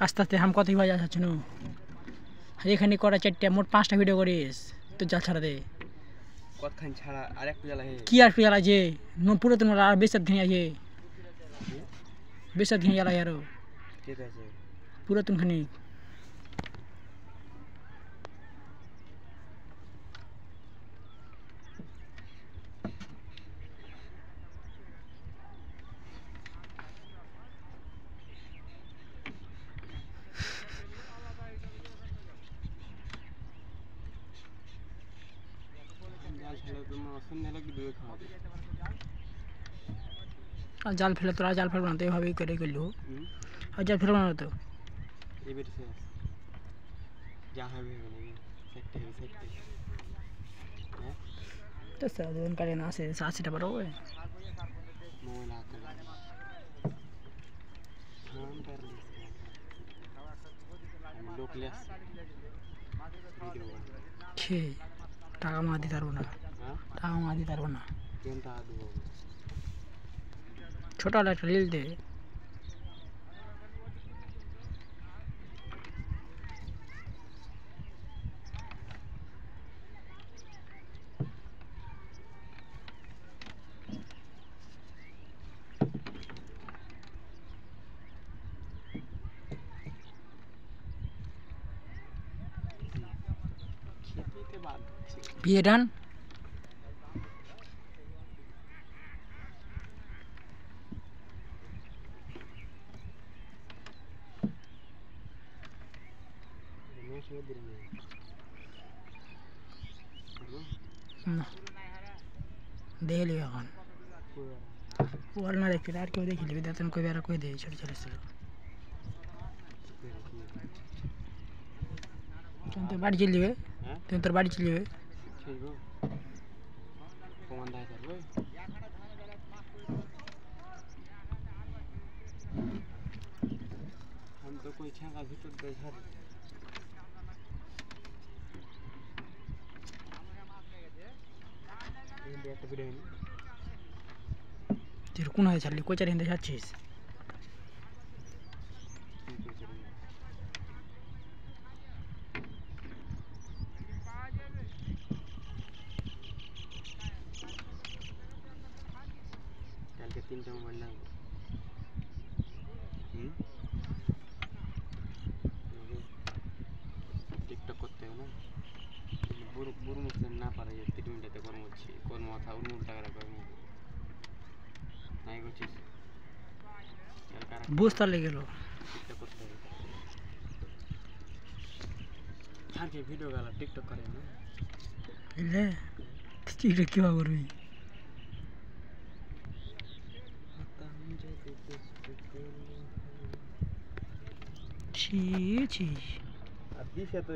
আস্তে আস্তে হাম কতই ভাই যাচ্ছে নো এখানে করা 4টা মোট 5টা ভিডিও করিস তো জাল ছাড়া দে কতখান ছাড়া আরেকটু জ্বালা হে কি আর পিয়ালা যে নো পুরো তুমি আর বেসাত ঘিয়া যে বেসাত ঘিয়া জ্বালা यारो ঠিক আছে পুরো তুমি খানি আর জাল ফেলে তোরা জাল ফেলবো না তো এইভাবেই করে করলো আর জাল ফেলবো না তো এবার শেষ যা হবে সেটে হ্যাঁ তো সাধারণ কারে না আছে 80টা বড় হয় মোবাইল হাতে নাম कर লোক লেস ভিডিও ছে টাকা মা দিতে পারবো না হ্যাঁ টাকা মা দিতে পারবো না কেনটা দেবো ছোট একটা রিল দে খেতে বাদ বিয়ে ডান না দেখলি এখন ওর না দেখছিল আর কেউ দেখিলি বেতন কই বেড়া কই দেয় ছোট ছোট ছিল তুমি তোর বাড়ি চলে যাবে তুমি তোর বাড়ি চলে যাবে কমান্ডার করবে हम तो कोई छांगा भीतर बैठा একটা ভিডিও হইনি তুই কোন হয়ে ছাড়লি কই চারি হিন্দে যাচ্ছিস কালকে 3টা মোবাইল লাগবে টিকটক করতে হবে না বুড়ো মুসলিম না পারে যে 3 মিনিটে কর্ম হচ্ছে কর্ম মাথা উন্মুল টাকা কর্ম নাই করছিস বুঝতে লেগে গেল টিকটক করতে হবে আর কি ভিডিও গালা টিকটক করে না বুঝলে টিকটক কিবা করবি ছি ছি আর দিছে তো